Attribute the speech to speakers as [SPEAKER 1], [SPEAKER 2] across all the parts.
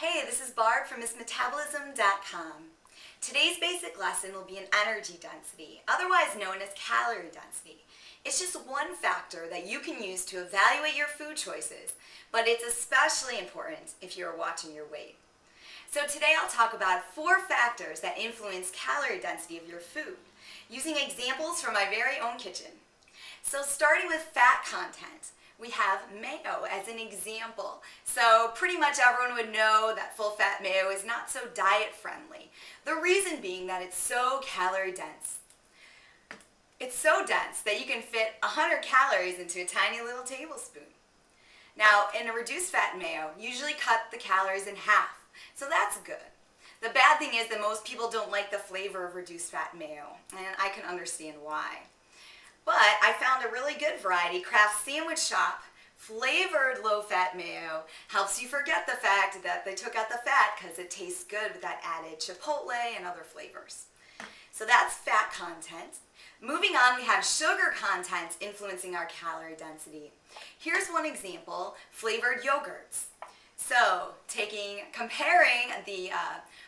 [SPEAKER 1] Hey, this is Barb from MissMetabolism.com. Today's basic lesson will be in energy density, otherwise known as calorie density. It's just one factor that you can use to evaluate your food choices, but it's especially important if you're watching your weight. So today I'll talk about 4 factors that influence calorie density of your food, using examples from my very own kitchen. So starting with fat content, we have mayo as an example. So pretty much everyone would know that full-fat mayo is not so diet-friendly. The reason being that it's so calorie dense. It's so dense that you can fit 100 calories into a tiny little tablespoon. Now, in a reduced fat mayo, usually cut the calories in half, so that's good. The bad thing is that most people don't like the flavor of reduced fat mayo, and I can understand why. But I found a really good variety, Kraft Sandwich Shop, flavored low-fat mayo. Helps you forget the fact that they took out the fat because it tastes good with that added chipotle and other flavors. So that's fat content. Moving on, we have sugar content influencing our calorie density. Here's one example, flavored yogurts. So comparing the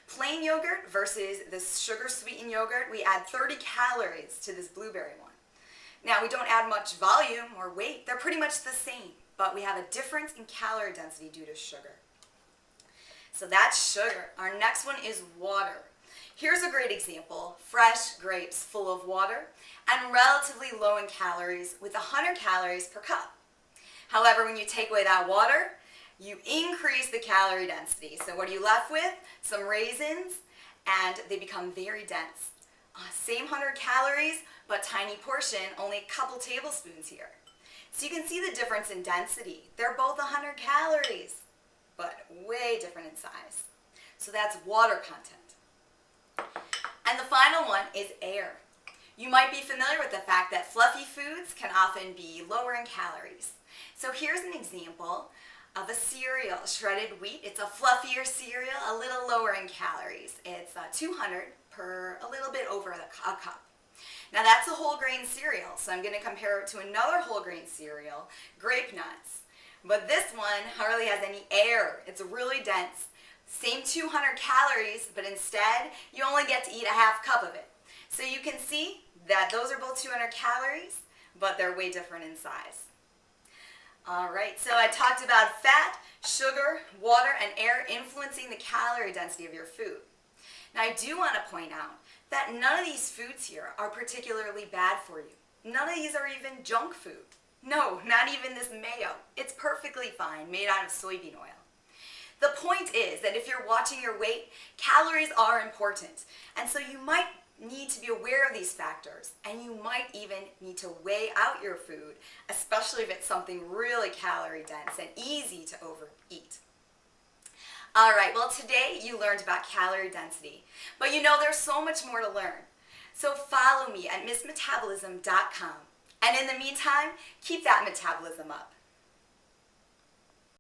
[SPEAKER 1] plain yogurt versus the sugar-sweetened yogurt, we add 30 calories to this blueberry one. Now, we don't add much volume or weight. They're pretty much the same, but we have a difference in calorie density due to sugar. So that's sugar. Our next one is water. Here's a great example, fresh grapes full of water and relatively low in calories with 100 calories per cup. However, when you take away that water, you increase the calorie density. So what are you left with? Some raisins, and they become very dense. Same 100 calories, but tiny portion, only a couple tablespoons here. So you can see the difference in density. They're both 100 calories, but way different in size. So that's water content. And the final one is air. You might be familiar with the fact that fluffy foods can often be lower in calories. So here's an example of a cereal, shredded wheat. It's a fluffier cereal, a little lower in calories. It's 200 per a little bit over a cup. Now that's a whole grain cereal, so I'm going to compare it to another whole grain cereal, grape nuts. But this one hardly has any air. It's really dense. Same 200 calories, but instead you only get to eat a half cup of it. So you can see that those are both 200 calories, but they're way different in size. Alright, so I talked about fat, sugar, water, and air influencing the calorie density of your food. Now I do want to point out that none of these foods here are particularly bad for you. None of these are even junk food. No, not even this mayo. It's perfectly fine, made out of soybean oil. The point is that if you're watching your weight, calories are important. And so you might need to be aware of these factors, and you might even need to weigh out your food, especially if it's something really calorie dense and easy to overeat. Alright, well today you learned about calorie density, but you know there's so much more to learn. So follow me at MissMetabolism.com, and in the meantime, keep that metabolism up.